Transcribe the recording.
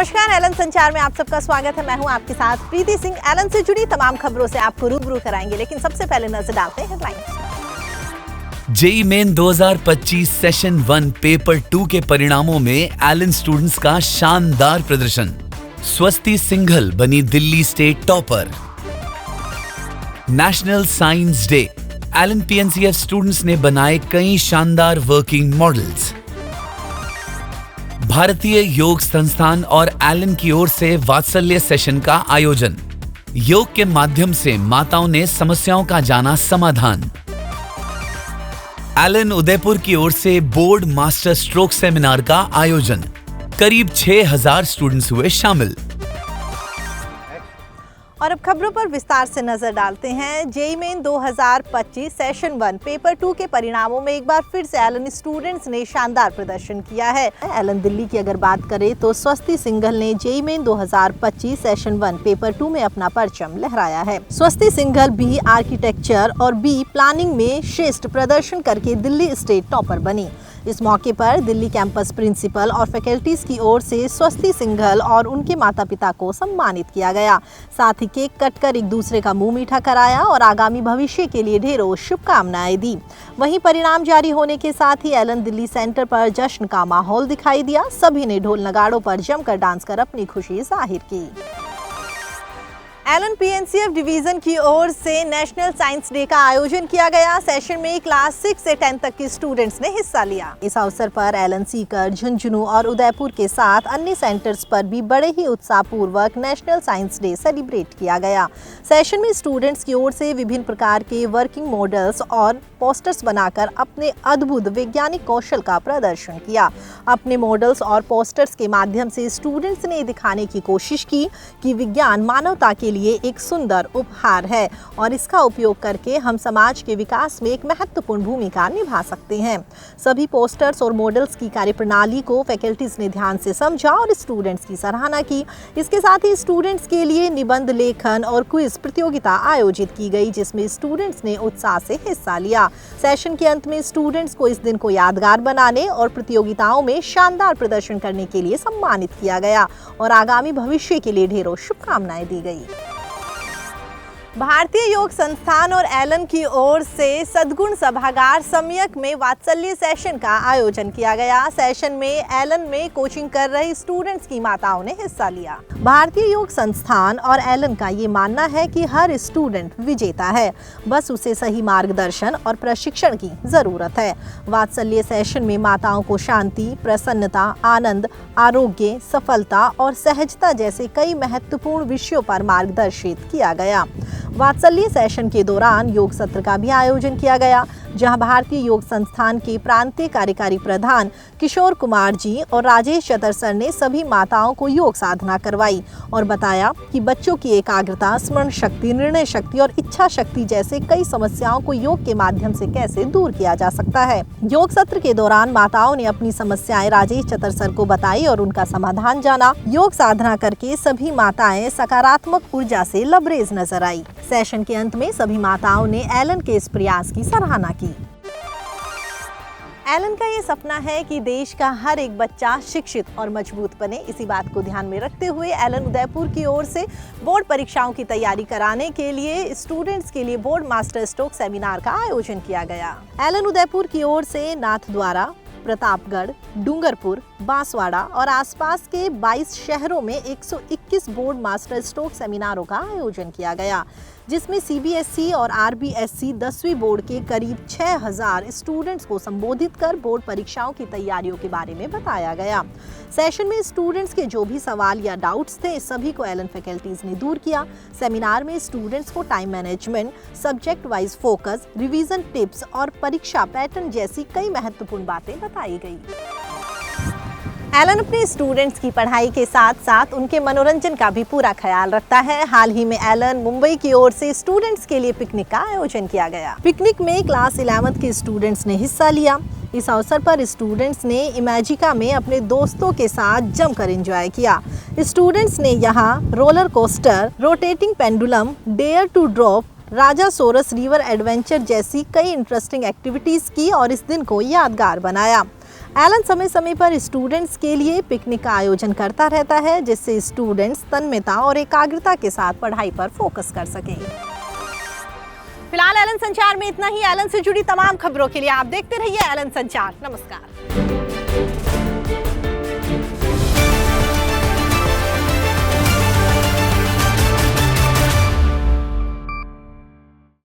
नमस्कार, एलन संचार में आप सबका स्वागत है। मैं हूं आपके साथ प्रीति सिंह। एलन से जुड़ी तमाम खबरों से आपको रूबरू कराएंगे, लेकिन सबसे पहले नजर डालते हैं headlines. JEE main 2025 session 1 paper 2 के परिणामों में एलन स्टूडेंट्स का शानदार प्रदर्शन। स्वस्ति सिंघल बनी Delhi state topper. National science day, Allen PNCF students ने बनाए कई शानदार वर्किंग मॉडल्स। भारतीय योग संस्थान और एलन की ओर से वात्सल्य सेशन का आयोजन। योग के माध्यम से माताओं ने समस्याओं का जाना समाधान। एलन उदयपुर की ओर से बोर्ड मास्टर स्ट्रोक सेमिनार का आयोजन। करीब 6000 स्टूडेंट्स हुए शामिल। और अब खबरों पर विस्तार से नजर डालते हैं। जेईई मेन 2025 सेशन 1 पेपर 2 के परिणामों में एक बार फिर से एलन स्टूडेंट्स ने शानदार प्रदर्शन किया है। एलन दिल्ली की अगर बात करें तो स्वस्ति सिंघल ने जेईई मेन 2025 सेशन 1 पेपर 2 में अपना परचम लहराया है। स्वस्ति सिंघल बी आर्किटेक्चर और बी प्लानिंग में श्रेष्ठ प्रदर्शन करके दिल्ली स्टेट टॉपर बनी। इस मौके पर दिल्ली कैंपस प्रिंसिपल और फैकल्टीज की ओर से स्वस्ति सिंघल और उनके माता पिता को सम्मानित किया गया। साथ ही केक कट कर एक दूसरे का मुंह मीठा कराया और आगामी भविष्य के लिए ढेरों शुभकामनाएं दी। वहीं परिणाम जारी होने के साथ ही एलन दिल्ली सेंटर पर जश्न का माहौल दिखाई दिया। सभी ने ढोल नगाड़ों पर जमकर डांस कर अपनी खुशी जाहिर की। एलन पीएनसीएफ डिवीजन की ओर से नेशनल साइंस डे का आयोजन किया गया। सेशन में क्लास 6 से 10 तक के स्टूडेंट्स ने हिस्सा लिया। इस अवसर पर एलन सीकर, झुंझुनू और उदयपुर के साथ अन्य सेंटर्स पर भी बड़े ही उत्साहपूर्वक नेशनल साइंस डे सेलिब्रेट किया गया। सेशन में स्टूडेंट्स की ओर से विभिन्न प्रकार के वर्किंग मॉडल्स और पोस्टर्स बनाकर अपने अद्भुत वैज्ञानिक कौशल का प्रदर्शन किया। अपने मॉडल्स और पोस्टर्स के माध्यम से स्टूडेंट्स ने दिखाने की कोशिश की कि विज्ञान मानवता के लिए एक सुंदर उपहार है और इसका उपयोग करके हम समाज के विकास में एक महत्वपूर्ण भूमिका निभा सकते हैं। सभी पोस्टर्स और मॉडल्स की कार्यप्रणाली को फैकल्टीज ने ध्यान से समझा और स्टूडेंट्स की सराहना की। इसके साथ ही स्टूडेंट्स के लिए निबंध लेखन और क्विज प्रतियोगिता आयोजित की गई, जिसमें स्टूडेंट्स ने उत्साह से हिस्सा लिया। सेशन के अंत में स्टूडेंट्स को इस दिन को यादगार बनाने और प्रतियोगिताओं में शानदार प्रदर्शन करने के लिए सम्मानित किया गया और आगामी भविष्य के लिए ढेरों शुभकामनाएं दी गई। भारतीय योग संस्थान और एलन की ओर से सद्गुण सभागार सम्यक में वात्सल्य सेशन का आयोजन किया गया। सेशन में एलन में कोचिंग कर रहे स्टूडेंट्स की माताओं ने हिस्सा लिया। भारतीय योग संस्थान और एलन का ये मानना है कि हर स्टूडेंट विजेता है, बस उसे सही मार्गदर्शन और प्रशिक्षण की जरूरत है। वात्सल्य सेशन में माताओं को शांति, प्रसन्नता, आनंद, आरोग्य, सफलता और सहजता जैसे कई महत्वपूर्ण विषयों पर मार्गदर्शित किया गया। वात्सल्य सेशन के दौरान योग सत्र का भी आयोजन किया गया, जहां भारतीय योग संस्थान के प्रांतीय कार्यकारी प्रधान किशोर कुमार जी और राजेश चतरसर ने सभी माताओं को योग साधना करवाई और बताया कि बच्चों की एकाग्रता, स्मरण शक्ति, निर्णय शक्ति और इच्छा शक्ति जैसे कई समस्याओं को योग के माध्यम से कैसे दूर किया जा सकता है। योग सत्र के दौरान माताओं ने अपनी समस्याएं राजेश चतरसर को बताई और उनका समाधान जाना। योग साधना करके सभी माताएं सकारात्मक ऊर्जा से लबरेज नजर आई। सेशन के अंत में सभी माताओं ने एलन के इस प्रयास की सराहना की। एलन का ये सपना है कि देश का हर एक बच्चा शिक्षित और मजबूत बने। इसी बात को ध्यान में रखते हुए एलन उदयपुर की ओर से बोर्ड परीक्षाओं की तैयारी कराने के लिए स्टूडेंट्स के लिए बोर्ड मास्टर स्ट्रोक सेमिनार का आयोजन किया गया। एलन उदयपुर की ओर से नाथद्वारा, प्रतापगढ़, डूंगरपुर, बांसवाड़ा और आसपास के 22 शहरों में 121 बोर्ड मास्टर स्ट्रोक सेमिनारों का आयोजन किया गया, जिसमें सीबीएसई और आरबीएसई 10वीं बोर्ड के करीब 6000 स्टूडेंट्स को संबोधित कर बोर्ड परीक्षाओं की तैयारियों के बारे में बताया गया। सेशन में स्टूडेंट्स के जो भी सवाल या डाउट्स थे, सभी को एलन फैकल्टीज ने दूर किया। सेमिनार में स्टूडेंट्स को time management, subject wise focus, revision tips और परीक्षा पैटर्न जैसी कई महत्वपूर्ण बातें बताई गई। एलन अपने स्टूडेंट्स की पढ़ाई के साथ साथ उनके मनोरंजन का भी पूरा ख्याल रखता है। हाल ही में एलन मुंबई की ओर से स्टूडेंट्स के लिए पिकनिक का आयोजन किया गया। पिकनिक में क्लास 11th के स्टूडेंट्स ने हिस्सा लिया। इस अवसर पर स्टूडेंट्स ने इमेजिका में अपने दोस्तों के साथ जमकर एंजॉय किया। स्टूडेंट्स ने यहाँ roller coaster, rotating pendulum, dare to drop, Rajasaurus river adventure जैसी कई इंटरेस्टिंग एक्टिविटीज की और इस दिन को यादगार बनाया। एलन समय समय पर स्टूडेंट्स के लिए पिकनिक का आयोजन करता रहता है, जिससे स्टूडेंट्स तन्मयता और एकाग्रता के साथ पढ़ाई पर फोकस कर सकें। फिलहाल एलन संचार में इतना ही। एलन से जुड़ी तमाम खबरों के लिए आप देखते रहिए एलन संचार। नमस्कार।